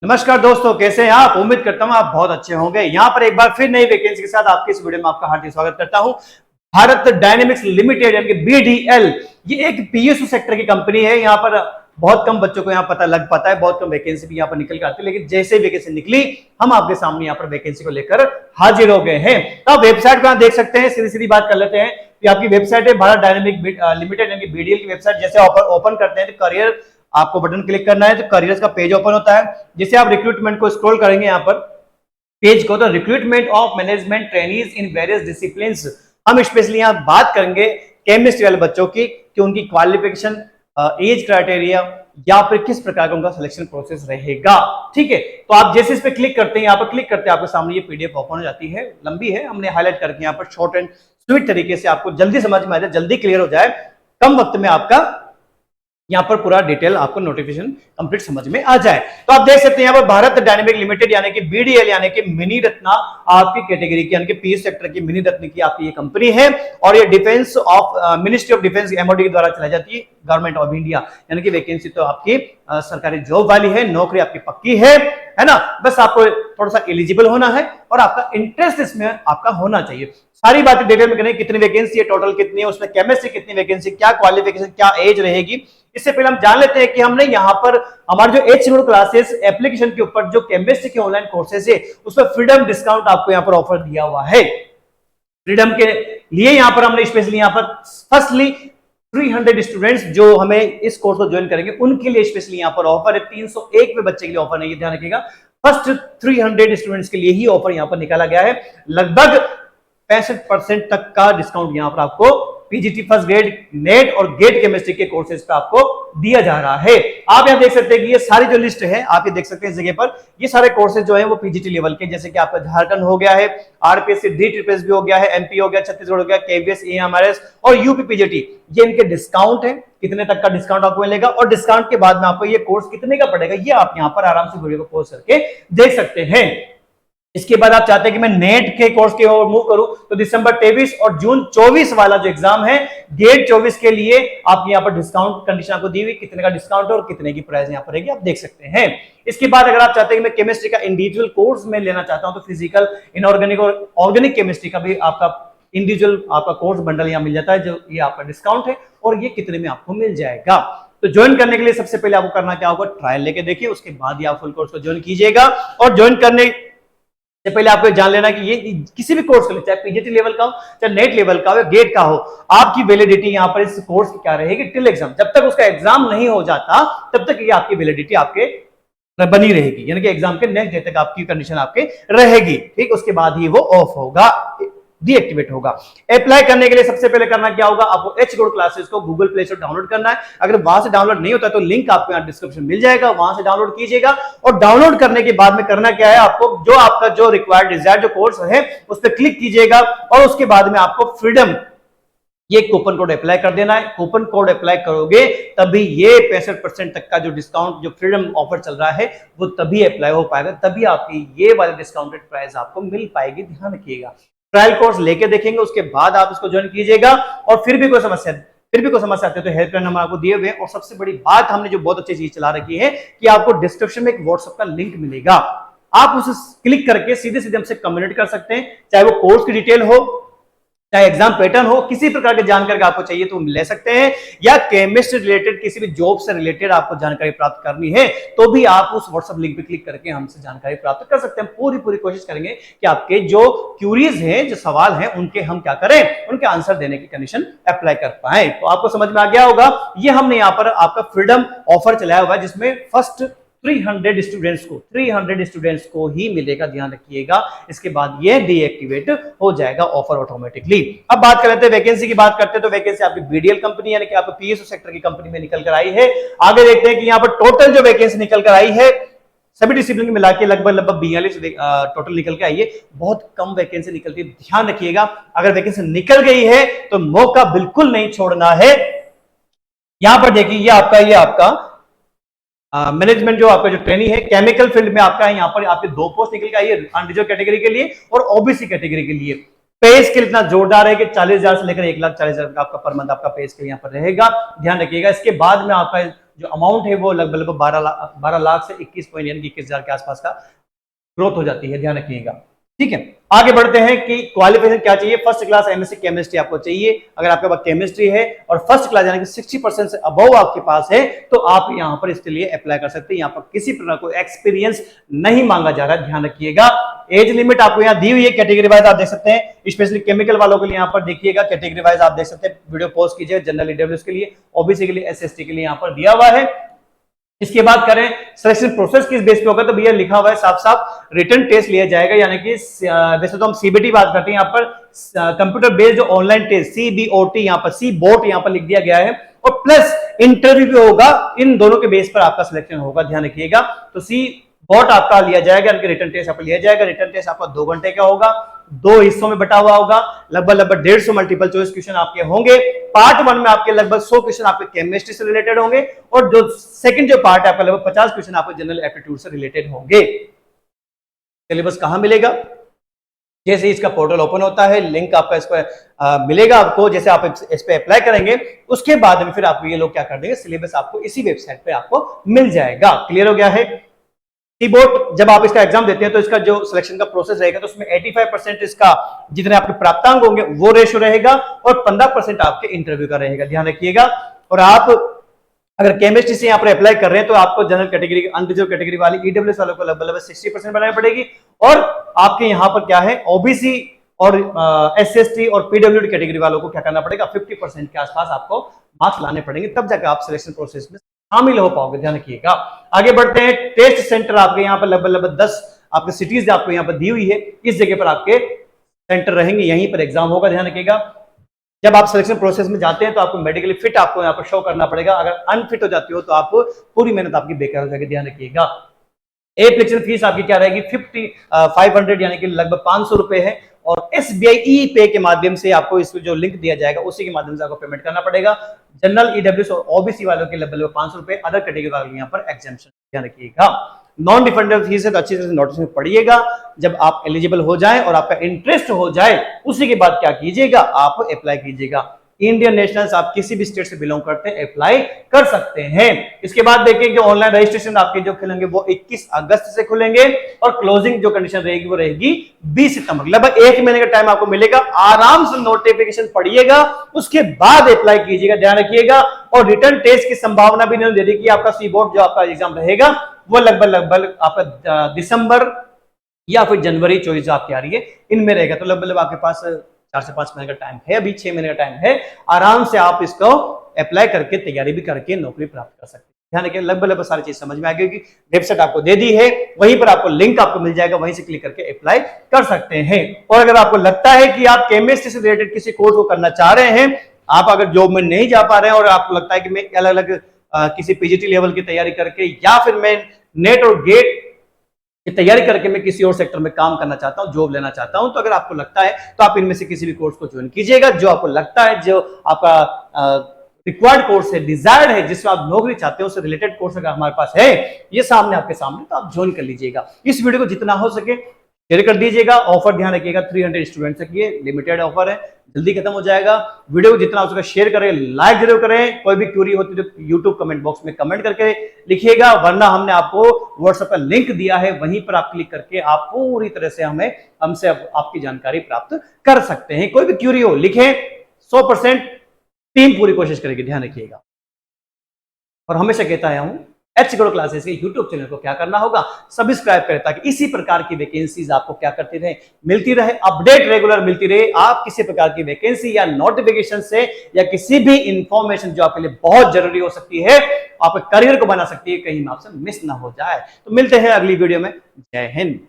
नमस्कार दोस्तों, कैसे हैं आप। उम्मीद करता हूं आप बहुत अच्छे होंगे। यहां पर एक बार फिर नई वैकेंसी के साथ आपके इस वीडियो में आपका हार्दिक स्वागत करता हूं। भारत डायनेमिक्स लिमिटेड यानी कि बीडीएल, ये एक पीएसयू सेक्टर की कंपनी है। यहां पर बहुत कम बच्चों को यहां पता लग पाता है, बहुत कम वैकेंसी भी यहां पर निकल के आती है, लेकिन जैसे वैकेंसी निकली हम आपके सामने यहां पर वैकेंसी को लेकर हाजिर हो गए हैं। तो आप वेबसाइट पर देख सकते हैं, सीधी सीधी बात कर लेते हैं कि आपकी वेबसाइट है भारत डायनेमिक लिमिटेड यानी कि बीडीएल की वेबसाइट। जैसे ओपन करते हैं तो करियर आपको बटन क्लिक करना है तो करियर्स का पेज ओपन होता है। जैसे आप रिक्रूटमेंट को स्क्रॉल करेंगे यहाँ पर पेज को, तो recruitment of management trainees in various disciplines, हम स्पेशली यहाँ बात करेंगे केमिस्ट्री वाले बच्चों की कि उनकी क्वालिफिकेशन, एज क्राइटेरिया या फिर किस प्रकार का उनका सिलेक्शन प्रोसेस रहेगा। ठीक है, तो आप जैसे इस पे क्लिक करते हैं, यहाँ पर क्लिक करते हैं आपके सामने ये पीडीएफ ओपन हो जाती है। लंबी है, हमने हाईलाइट करके यहाँ पर शॉर्ट एंड स्वीट तरीके से आपको जल्दी समझ में आ जाए, जल्दी क्लियर हो जाए, कम वक्त में आपका यहाँ पर पूरा डिटेल आपको नोटिफिकेशन कंप्लीट समझ में आ जाए। तो आप देख सकते हैं यहाँ पर भारत डायनेमिक लिमिटेड यानी कि बीडीएल यानी कि मिनी रत्ना आपकी कैटेगरी की यानी कि पीएस सेक्टर की मिनी रत्न की आपकी ये कंपनी है। और ये defence of ministry of defence MoD के द्वारा चलाई जाती है, गवर्नमेंट ऑफ इंडिया। यानी कि वैकेंसी तो आपकी सरकारी जॉब वाली है, नौकरी आपकी पक्की है ना। बस आपको थोड़ा सा एलिजिबल होना है और आपका इंटरेस्ट इसमें आपका होना चाहिए। सारी बातें डिटेल में करें, कितनी वैकेंसी है, टोटल कितनी है, उसमें केमिस्ट्री कितनी वैकेंसी, क्या क्वालिफिकेशन, क्या एज रहेगी। इससे पहले हम जान लेते हैं कि हमने यहाँ पर हमारे जो एच क्लासेस एप्लीकेशन के ऊपर जो केमिस्ट्री के ऑनलाइन कोर्सेज है उसमें फ्रीडम डिस्काउंट आपको यहाँ पर ऑफर दिया हुआ है। फ्रीडम के लिए यहाँ पर हमने स्पेशली यहाँ पर फर्स्टली 300 स्टूडेंट्स जो हमें इस कोर्स को ज्वाइन करेंगे उनके लिए स्पेशली यहाँ पर ऑफर है। 301 पे बच्चे के लिए ऑफर नहीं है, ध्यान रखिएगा। फर्स्ट 300 स्टूडेंट्स के लिए ही ऑफर यहाँ पर निकाला गया है। लगभग 65% तक का डिस्काउंट यहाँ पर आपको पीजीटी फर्स्ट ग्रेड, नेट और गेट केमिस्ट्री के कोर्सेज पे आपको दिया जा रहा है। आप यहाँ देख सकते हैं कि ये सारी जो लिस्ट है आप ये देख सकते हैं इस जगह पर, ये सारे कोर्सेज जो है वो पीजीटी लेवल के, जैसे कि आपका झारखंड हो गया है, आरपीएससी डी ट्रिपल्स भी हो गया है, एमपी हो गया, छत्तीसगढ़ हो गया, केवीएस, एएमआरएस और यूपी पीजीटी, ये इनके डिस्काउंट है। कितने तक का डिस्काउंट आपको मिलेगा और डिस्काउंट के बाद में आपको ये कोर्स कितने का पड़ेगा ये आप यहाँ पर आराम से वीडियो को पॉज करके देख सकते हैं। इसके बाद आप चाहते हैं कि मैं नेट के कोर्स की ओर मूव करूं तो दिसंबर 23 और जून 24 वाला जो एग्जाम है गेट 24 के लिए आप यहाँ पर डिस्काउंट कंडीशन आपको दी हुई, कितने का डिस्काउंट और कितने की प्राइस यहाँ पर रहेगी आप देख सकते हैं। इसके बाद अगर आप चाहते हैं कि मैं केमिस्ट्री का इंडिविजुअल कोर्स में लेना चाहता हूं तो फिजिकल, इनऑर्गेनिक और ऑर्गेनिक केमिस्ट्री का भी आपका इंडिविजुअल आपका कोर्स बंडल यहाँ मिल जाता है, जो ये आपका डिस्काउंट है और ये कितने में आपको मिल जाएगा। तो ज्वाइन करने के लिए सबसे पहले आपको करना क्या होगा, ट्रायल लेके देखिए, उसके बाद ही आप फुल कोर्स को ज्वाइन कीजिएगा। और ज्वाइन करने से पहले आपको जान लेना कि ये किसी भी कोर्स के लिए, चाहे पीजीटी लेवल का हो, चाहे नेट लेवल का हो, गेट का हो, आपकी वैलिडिटी यहाँ पर इस कोर्स की क्या रहेगी टिल एग्जाम। जब तक उसका एग्जाम नहीं हो जाता तब तक ये आपकी वैलिडिटी आपके बनी रहेगी, यानी कि एग्जाम के नेक्स्ट डे तक आपकी कंडीशन आपके रहेगी। ठीक, उसके बाद ही वो ऑफ होगा, डीएक्टिवेट होगा। अप्लाई करने के लिए सबसे पहले करना क्या होगा, आपको एच क्लासेस को गूगल प्ले स्टोर डाउनलोड करना है। अगर वहां से डाउनलोड नहीं होता तो लिंक आपको यहाँ डिस्क्रिप्शन मिल जाएगा, वहां से डाउनलोड कीजिएगा। और डाउनलोड करने के बाद में करना क्या है, आपको जो आपका जो रिक्वायर्ड डिजायर जो कोर्स है उस पर क्लिक कीजिएगा और उसके बाद में आपको फ्रीडम ये कूपन कोड अप्लाई कर देना है। कूपन कोड अप्लाई करोगे तभी ये 65% तक का जो डिस्काउंट जो फ्रीडम ऑफर चल रहा है वो तभी अप्लाई हो पाएगा, तभी आपकी ये वाली डिस्काउंटेड प्राइस आपको मिल पाएगी। ध्यान रखिएगा, ट्रायल कोर्स लेके देखेंगे, उसके बाद आप इसको ज्वाइन कीजिएगा। और फिर भी कोई समस्या आती है तो हेल्पलाइन नंबर आपको दिए हुए। और सबसे बड़ी बात हमने जो बहुत अच्छी चीज चला रखी है कि आपको डिस्क्रिप्शन में एक व्हाट्सएप का लिंक मिलेगा, आप उसे क्लिक करके सीधे सीधे हमसे कम्युनिकेट कर सकते हैं, चाहे वो कोर्स की डिटेल हो, चाहे एग्जाम पैटर्न हो, किसी प्रकार की जानकारी आपको चाहिए तो ले सकते हैं, या केमिस्ट्री रिलेटेड किसी भी जॉब से रिलेटेड आपको जानकारी प्राप्त करनी है तो भी आप उस व्हाट्सएप लिंक पे क्लिक करके हमसे जानकारी प्राप्त कर सकते हैं। पूरी कोशिश करेंगे कि आपके जो क्यूरीज हैं, जो सवाल हैं, उनके हम क्या करें, उनके आंसर देने की कंडीशन अप्लाई कर पाए। तो आपको समझ में आ गया होगा, ये हमने यहाँ पर आपका फ्रीडम ऑफर चलाया हुआ है जिसमें फर्स्ट 300 स्टूडेंट्स को ही मिलेगा, ध्यान रखिएगा। इसके बाद ये डीएक्टिवेट हो जाएगा ऑफर ऑटोमेटिकली। अब बात कर लेते हैं वैकेंसी की, बात करते हैं तो वैकेंसी आपकी बीडीएल कंपनी यानी कि आपको पीएसयू सेक्टर की कंपनी में निकल कर आई है। आगे देखते हैं कि यहाँ पर टोटल जो वैकेंसी निकल कर आई है सभी डिसिप्लिन मिला के लगभग 42 टोटल निकल के आई है। बहुत कम वैकेंसी निकलती है, ध्यान रखिएगा। अगर वैकेंसी निकल गई है तो मौका बिल्कुल नहीं छोड़ना है। यहां पर देखिए ये आपका मैनेजमेंट जो आपका जो ट्रेनिंग है केमिकल फील्ड में आपका है, यहाँ पर आपके 2 पोस्ट निकल के आई है, अनरिजर्व कैटेगरी के लिए और ओबीसी कैटेगरी के लिए। पे स्केल इतना जोरदार है कि 40,000 से लेकर 1,40,000 का आपका पर मंथ आपका पे स्केल यहाँ पर रहेगा, ध्यान रखिएगा। इसके बाद में आपका जो अमाउंट है वो लगभग 12 लाख से 21 पॉइंट यानी कि 21,000 के आसपास का ग्रोथ हो जाती है, ध्यान रखिएगा। ठीक है, आगे बढ़ते हैं कि क्वालिफिकेशन क्या चाहिए। फर्स्ट क्लास एमएससी केमिस्ट्री आपको चाहिए। अगर आपके पास केमिस्ट्री है और फर्स्ट क्लास यानी कि 60% से अबव आपके पास है तो आप यहां पर इसके लिए अप्लाई कर सकते हैं। यहां पर किसी प्रकार को एक्सपीरियंस नहीं मांगा जा रहा है, ध्यान रखिएगा। एज लिमिट आपको यहां दी हुई है, कैटेगरी वाइज आप देख सकते हैं। स्पेशली केमिकल वालों के लिए यहां पर देखिएगा कैटेगरी वाइज आप देख सकते हैं। वीडियो पॉज कीजिए। जनरल ईडब्ल्यूएस के लिए, ओबीसी के लिए, एसएसटी के लिए यहां पर दिया हुआ है। इसके बाद करें सिलेक्शन प्रोसेस किस बेस पे होगा, तो भैया लिखा हुआ है साफ साफ रिटन टेस्ट लिया जाएगा, यानी कि वैसे तो हम सीबीटी बात करते हैं, यहाँ पर कंप्यूटर बेस्ड ऑनलाइन टेस्ट सीबीओटी, यहाँ पर सी बोट यहाँ पर लिख दिया गया है, और प्लस इंटरव्यू भी होगा। इन दोनों के बेस पर आपका सिलेक्शन होगा, ध्यान रखिएगा। तो सी बोट आपका लिया जाएगा, यानी कि रिटन टेस्ट आपका लिया जाएगा। रिटन टेस्ट आपका 2 घंटे का होगा, 2 हिस्सों में बटा हुआ होगा। लगभग 150 मल्टीपल चॉइस क्वेश्चन आपके होंगे। पार्ट 1 में आपके लगभग 100 क्वेश्चन आपके केमिस्ट्री से रिलेटेड होंगे, और जो सेकंड जो पार्ट है आपका लगभग 50 क्वेश्चन आपको जनरल एप्टीट्यूड से रिलेटेड होंगे। सिलेबस कहां मिलेगा? जैसे इसका पोर्टल ओपन होता है, लिंक आपका इस पर मिलेगा आपको। जैसे आप इस पे अप्लाई करेंगे उसके बाद में फिर आपको ये लोग क्या कर देंगे, सिलेबस आपको इसी वेबसाइट पे आपको मिल जाएगा। क्लियर हो गया है? सी-बोर्ड जब आप इसका एग्जाम देते हैं तो इसका जो सिलेक्शन का प्रोसेस रहेगा तो उसमें 85% इसका जितने आपके प्राप्तांक होंगे वो रेशो रहेगा, और 15% आपके इंटरव्यू का रहेगा, ध्यान रखिएगा। और आप अगर केमिस्ट्री से यहाँ पर अप्लाई कर रहे हैं तो आपको जनरल कैटेगरी, अनरिजर्व कैटेगरी वाली ईडब्ल्यूएस वालों को लगभग 60% बनानी पड़ेगी, और आपके यहाँ पर क्या है ओबीसी और एसएसटी और पीडब्ल्यूडी कैटेगरी वालों को क्या करना पड़ेगा, 50% के आसपास आपको मार्क्स लाने पड़ेंगे, तब जाकर आप सिलेक्शन प्रोसेस में शामिल हो पाओगे, ध्यान रखिएगा। आगे बढ़ते हैं। टेस्ट सेंटर आपके यहाँ पर लगभग 10 आपके सिटीज आपको यहाँ पर दी हुई है। इस जगह पर आपके सेंटर रहेंगे, यहीं पर एग्जाम होगा, ध्यान रखिएगा। जब आप सिलेक्शन प्रोसेस में जाते हैं तो आपको मेडिकली फिट आपको यहाँ पर शो करना पड़ेगा। अगर अनफिट हो जाती हो तो आप पूरी मेहनत आपकी बेकार हो जाएगी, ध्यान रखिएगा। एप्लीकेशन फीस आपकी क्या रहेगी, 500 यानी कि लगभग 500 रुपए है, और एसबीआई ई पे के माध्यम से आपको इस जो लिंक दिया जाएगा उसी के माध्यम से आपको पेमेंट करना पड़ेगा। जनरल ईडब्ल्यूएस और ओबीसी वालों के लगभग 500 रुपए, अदर कैटेगरी वालों यहाँ पर एग्जाम्पशन, ध्यान रखिएगा। नॉन रिफंडेबल फीस है तो अच्छी तरह से नोटिस में पढ़िएगा। जब आप एलिजिबल हो जाए और आपका इंटरेस्ट हो जाए उसी के बाद क्या कीजिएगा, आप अप्लाई कीजिएगा। इंडियन नेशनल्स आप किसी भी स्टेट से बिलोंग करते हैं अप्लाई कर सकते हैं। इसके बाद देखिए कि ऑनलाइन रजिस्ट्रेशन आपके जो खुलेंगे वो 21 अगस्त से खुलेंगे, और क्लोजिंग जो कंडीशन रहेगी वो रहेगी 20 सितंबर। लगभग 1 महीने का टाइम आपको मिलेगा। आराम से नोटिफिकेशन पढ़िएगा, उसके बाद अप्लाई कीजिएगा, ध्यान रखिएगा। और रिटर्न टेस्ट की संभावना भी नहीं दे दी कि आपका सी बोर्ड जो आपका एग्जाम रहेगा वो लगभग आपका दिसंबर या फिर जनवरी 24 आपकी आ रही है इनमें रहेगा। तो लगभग आपके पास 4 से 5 महीने का टाइम है, अभी 6 महीने का टाइम है। आराम से आप इसको अप्लाई करके तैयारी भी करके नौकरी प्राप्त कर सकते हैं। ध्यान रखिए, लगभग सारी चीज समझ में आ गई। वेबसाइट आपको दे दी है, वहीं पर आपको लिंक आपको मिल जाएगा, वहीं से क्लिक करके अप्लाई कर सकते हैं। और अगर आपको लगता है कि आप केमिस्ट्री से रिलेटेड किसी कोर्स को करना चाह रहे हैं, आप अगर जॉब में नहीं जा पा रहे हैं और आपको लगता है कि मैं अलग अलग किसी पीजीटी लेवल की तैयारी करके या फिर मैं नेट और गेट की तैयारी करके मैं किसी और सेक्टर में काम करना चाहता हूं, जॉब लेना चाहता हूं, तो अगर आपको लगता है तो आप इनमें से किसी भी कोर्स को ज्वाइन कीजिएगा जो आपको लगता है, जो आपका रिक्वायर्ड कोर्स है, डिजायर्ड है, जिसमें आप नौकरी चाहते हो, उससे रिलेटेड कोर्स अगर हमारे पास है ये सामने आपके सामने, तो आप ज्वाइन कर लीजिएगा। इस वीडियो को जितना हो सके शेयर कर दीजिएगा। ऑफर ध्यान रखिएगा 300 स्टूडेंट्स तक ये लिमिटेड ऑफर है, जल्दी खत्म हो जाएगा। वीडियो को जितना हो सके शेयर करें, लाइक जरूर करें। कोई भी क्वेरी होती तो यूट्यूब कमेंट बॉक्स में कमेंट करके लिखिएगा, वरना हमने आपको व्हाट्सएप का लिंक दिया है, वहीं पर आप क्लिक करके आप पूरी तरह से हमसे आपकी जानकारी प्राप्त कर सकते हैं। कोई भी क्वेरी हो लिखें, 100% टीम पूरी कोशिश करेगी, ध्यान रखिएगा। और हमेशा कहता आया हूं एच ग्रो क्लासेस के यूट्यूब चैनल को क्या करना होगा, सब्सक्राइब करें, ताकि इसी प्रकार की वैकेंसीज आपको क्या करती रहे, मिलती रहे, अपडेट रेगुलर मिलती रहे। आप किसी प्रकार की वैकेंसी या नोटिफिकेशन से या किसी भी इंफॉर्मेशन जो आपके लिए बहुत जरूरी हो सकती है, आपके करियर को बना सकती है, कहीं आपसे मिस ना हो जाए। तो मिलते हैं अगली वीडियो में। जय हिंद।